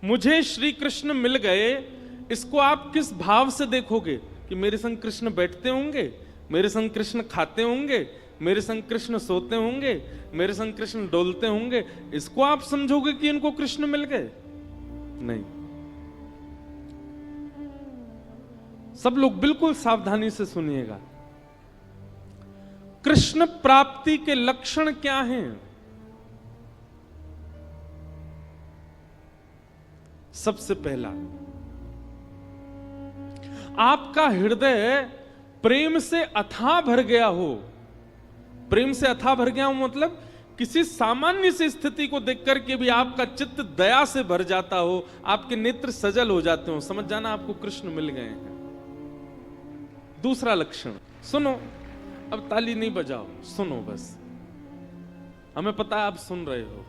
मुझे श्री कृष्ण मिल गए, इसको आप किस भाव से देखोगे? कि मेरे संग कृष्ण बैठते होंगे, मेरे संग कृष्ण खाते होंगे, मेरे संग कृष्ण सोते होंगे, मेरे संग कृष्ण डोलते होंगे, इसको आप समझोगे कि इनको कृष्ण मिल गए? नहीं। सब लोग बिल्कुल सावधानी से सुनिएगा। कृष्ण प्राप्ति के लक्षण क्या हैं? सबसे पहला, आपका हृदय प्रेम से अथाह भर गया हो। प्रेम से अथाह भर गया हो मतलब किसी सामान्य सी स्थिति को देखकर के भी आपका चित्त दया से भर जाता हो, आपके नेत्र सजल हो जाते हो, समझ जाना आपको कृष्ण मिल गए हैं। दूसरा लक्षण, सुनो, अब ताली नहीं बजाओ, सुनो बस। हमें पता है आप सुन रहे हो।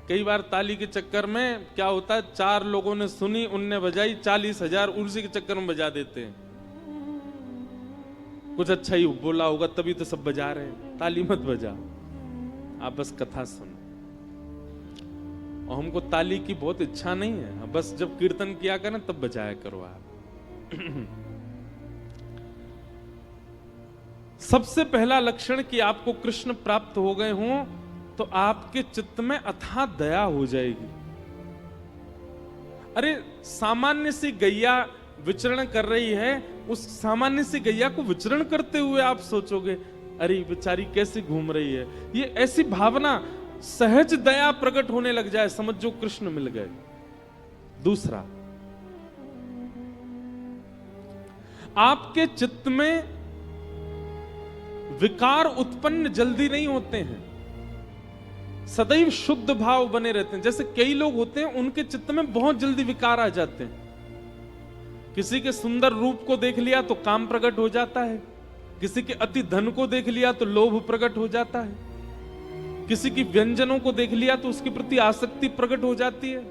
कई बार ताली के चक्कर में क्या होता है, 4 लोगों ने सुनी, उनने बजाई, 40,000 उसी के चक्कर में बजा देते हैं। कुछ अच्छा ही बोला होगा तभी तो सब बजा रहे हैं। ताली मत बजाओ, आप बस कथा सुनो। और हमको ताली की बहुत इच्छा नहीं है, बस जब कीर्तन किया करें तब बजाया करो आप। सबसे पहला लक्षण कि आपको कृष्ण प्राप्त हो गए हों तो आपके चित्त में अथाह दया हो जाएगी। अरे सामान्य सी गैया विचरण कर रही है, उस सामान्य सी गैया को विचरण करते हुए आप सोचोगे अरे बेचारी कैसे घूम रही है, ये ऐसी भावना, सहज दया प्रकट होने लग जाए, समझो कृष्ण मिल गए। दूसरा, आपके चित्त में विकार उत्पन्न जल्दी नहीं होते हैं, सदैव शुद्ध भाव बने रहते हैं। जैसे कई लोग होते हैं उनके चित्त में बहुत जल्दी विकार आ जाते हैं। किसी के सुंदर रूप को देख लिया तो काम प्रकट हो जाता है, किसी के अति धन को देख लिया तो लोभ प्रकट हो जाता है, किसी की व्यंजनों को देख लिया तो उसके प्रति आसक्ति प्रकट हो जाती है,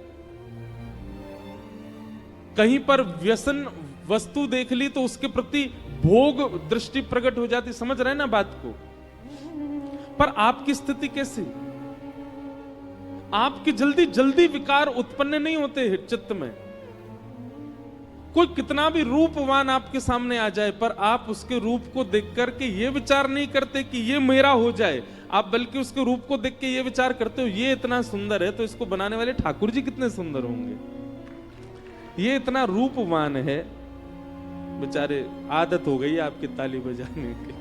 कहीं पर व्यसन वस्तु देख ली तो उसके प्रति भोग दृष्टि प्रकट हो जाती। समझ रहे ना बात को? पर आपकी स्थिति कैसी? आपकी जल्दी जल्दी विकार उत्पन्न नहीं होते चित्त में। कोई कितना भी रूपवान आपके सामने आ जाए पर आप उसके रूप को देख करके ये विचार नहीं करते कि ये मेरा हो जाए, आप बल्कि उसके रूप को देख के ये विचार करते हो ये इतना सुंदर है तो इसको बनाने वाले ठाकुर जी कितने सुंदर होंगे, ये इतना रूपवान है, बेचारे आदत हो गई आपकी ताली बजाने की,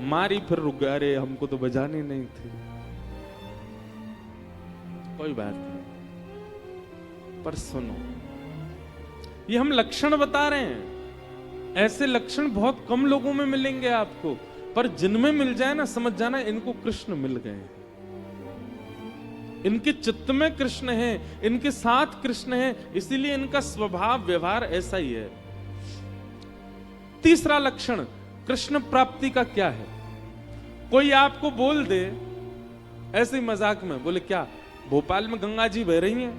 मारी फिर रुक गए, अरे हमको तो बजानी नहीं थी। कोई बात नहीं, पर सुनो, ये हम लक्षण बता रहे हैं, ऐसे लक्षण बहुत कम लोगों में मिलेंगे आपको, पर जिनमें मिल जाए ना समझ जाना इनको कृष्ण मिल गए, इनके चित्त में कृष्ण है, इनके साथ कृष्ण है, इसीलिए इनका स्वभाव व्यवहार ऐसा ही है। तीसरा लक्षण कृष्ण प्राप्ति का क्या है? कोई आपको बोल दे ऐसे ही मजाक में, बोले क्या भोपाल में गंगा जी बह रही हैं,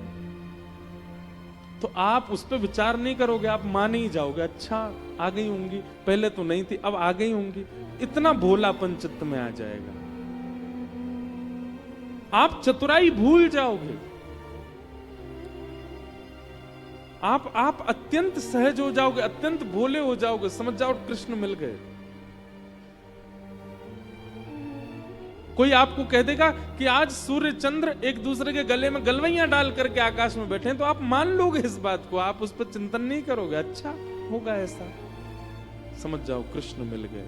तो आप उस पर विचार नहीं करोगे, आप मान ही जाओगे, अच्छा आ गई होंगी, पहले तो नहीं थी अब आ गई होंगी, इतना भोलापन चित्त में आ जाएगा, आप चतुराई भूल जाओगे, आप अत्यंत सहज हो जाओगे, अत्यंत भोले हो जाओगे, समझ जाओ कृष्ण मिल गए। कोई आपको कह देगा कि आज सूर्य चंद्र एक दूसरे के गले में गलवैयां डाल करके आकाश में बैठे हैं, तो आप मान लोगे इस बात को, आप उस पर चिंतन नहीं करोगे, अच्छा होगा ऐसा, समझ जाओ कृष्ण मिल गए।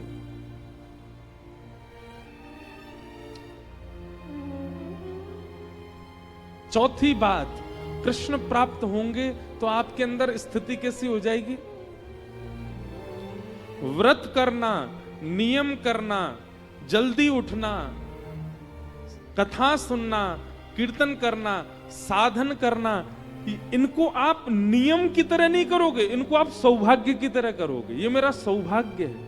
चौथी बात, कृष्ण प्राप्त होंगे तो आपके अंदर स्थिति कैसी हो जाएगी? व्रत करना, नियम करना, जल्दी उठना, कथा सुनना, कीर्तन करना, साधन करना, इनको आप नियम की तरह नहीं करोगे, इनको आप सौभाग्य की तरह करोगे। ये मेरा सौभाग्य है।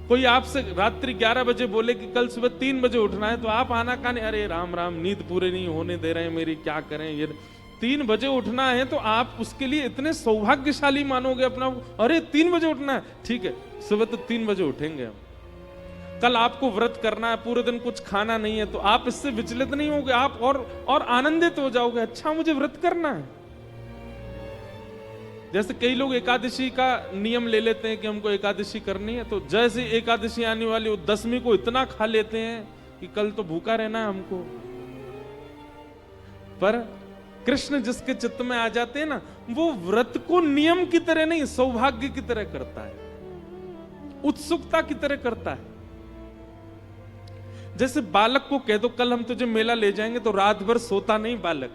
कोई आपसे रात्रि 11 बजे बोले कि कल सुबह 3 बजे उठना है, तो आप आना काने, अरे राम राम नींद पूरे नहीं होने दे रहे हैं मेरी, क्या करें, ये 3 बजे उठना है, तो आप उसके लिए इतने सौभाग्यशाली मानोगे अपना, अरे 3 बजे उठना है, ठीक है सुबह तो 3 बजे उठेंगे हम। कल आपको व्रत करना है, पूरे दिन कुछ खाना नहीं है, तो आप इससे विचलित नहीं होगे, आप और आनंदित हो जाओगे, अच्छा मुझे व्रत करना है। जैसे कई लोग एकादशी का नियम ले लेते हैं कि हमको एकादशी करनी है, तो जैसे एकादशी आने वाली, वो 10वीं को इतना खा लेते हैं कि कल तो भूखा रहना है हमको। पर कृष्ण जिसके चित्त में आ जाते हैं ना, वो व्रत को नियम की तरह नहीं, सौभाग्य की तरह करता है, उत्सुकता की तरह करता है। जैसे बालक को कह दो कल हम तुझे मेला ले जाएंगे, तो रात भर सोता नहीं बालक,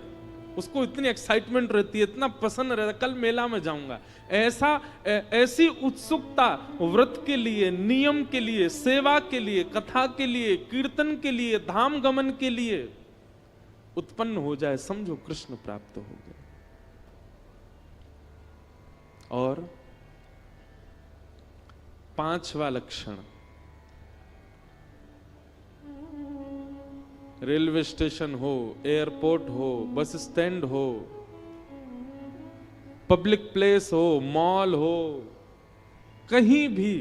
उसको इतनी एक्साइटमेंट रहती है, इतना पसंद रहता है, कल मेला में जाऊंगा। ऐसी उत्सुकता व्रत के लिए, नियम के लिए, सेवा के लिए, कथा के लिए, कीर्तन के लिए, धाम गमन के लिए उत्पन्न हो जाए, समझो कृष्ण प्राप्त हो गए। और 5वां लक्षण, रेलवे स्टेशन हो, एयरपोर्ट हो, बस स्टैंड हो, पब्लिक प्लेस हो, मॉल हो, कहीं भी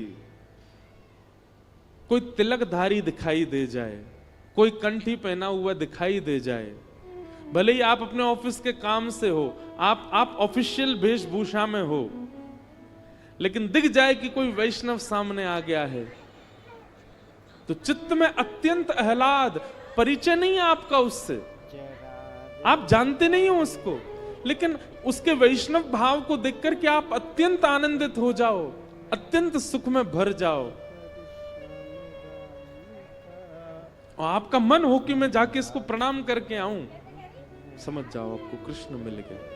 कोई तिलकधारी दिखाई दे जाए, कोई कंठी पहना हुआ दिखाई दे जाए, भले ही आप अपने ऑफिस के काम से हो, आप ऑफिशियल वेशभूषा में हो, लेकिन दिख जाए कि कोई वैष्णव सामने आ गया है, तो चित्त में अत्यंत आह्लाद, परिचय नहीं है आपका उससे, आप जानते नहीं हो उसको, लेकिन उसके वैष्णव भाव को देखकर के आप अत्यंत आनंदित हो जाओ, अत्यंत सुख में भर जाओ, और आपका मन हो कि मैं जाके इसको प्रणाम करके आऊं, समझ जाओ आपको कृष्ण मिल गए।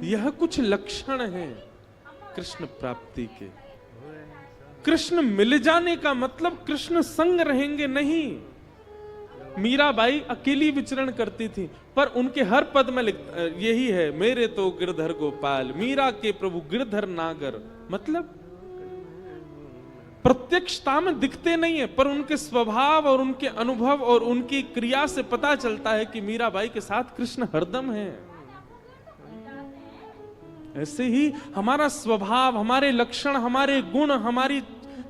यह कुछ लक्षण हैं कृष्ण प्राप्ति के। कृष्ण मिल जाने का मतलब कृष्ण संग रहेंगे नहीं। मीराबाई अकेली विचरण करती थी, पर उनके हर पद में यही है, मेरे तो गिरधर गोपाल, मीरा के प्रभु गिरधर नागर। मतलब प्रत्यक्षता में दिखते नहीं है, पर उनके स्वभाव और उनके अनुभव और उनकी क्रिया से पता चलता है कि मीराबाई के साथ कृष्ण हरदम है। ऐसे ही हमारा स्वभाव, हमारे लक्षण, हमारे गुण, हमारी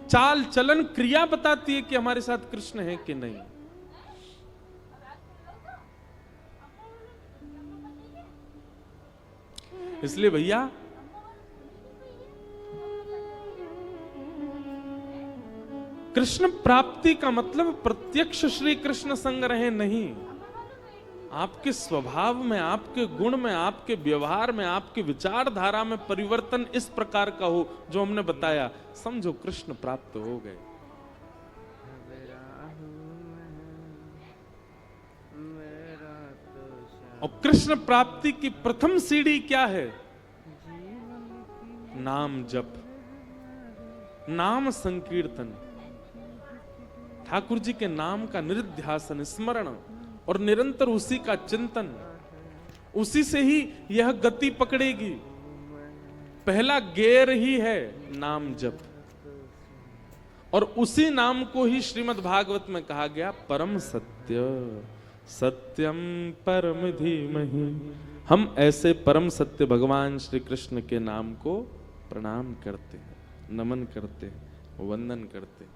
चाल चलन, क्रिया बताती है कि हमारे साथ कृष्ण है कि नहीं। इसलिए भैया कृष्ण प्राप्ति का मतलब प्रत्यक्ष श्री कृष्ण संग रहे नहीं, आपके स्वभाव में, आपके गुण में, आपके व्यवहार में, आपके विचारधारा में परिवर्तन इस प्रकार का हो जो हमने बताया, समझो कृष्ण प्राप्त हो गए। और कृष्ण प्राप्ति की प्रथम सीढ़ी क्या है? नाम जप, नाम संकीर्तन, ठाकुर जी के नाम का निरुध्यासन, स्मरण और निरंतर उसी का चिंतन, उसी से ही यह गति पकड़ेगी। पहला गेर ही है नाम जप, और उसी नाम को ही श्रीमद् भागवत में कहा गया परम सत्य, सत्यम परम धीमहि। हम ऐसे परम सत्य भगवान श्री कृष्ण के नाम को प्रणाम करते हैं, नमन करते हैं, वंदन करते हैं।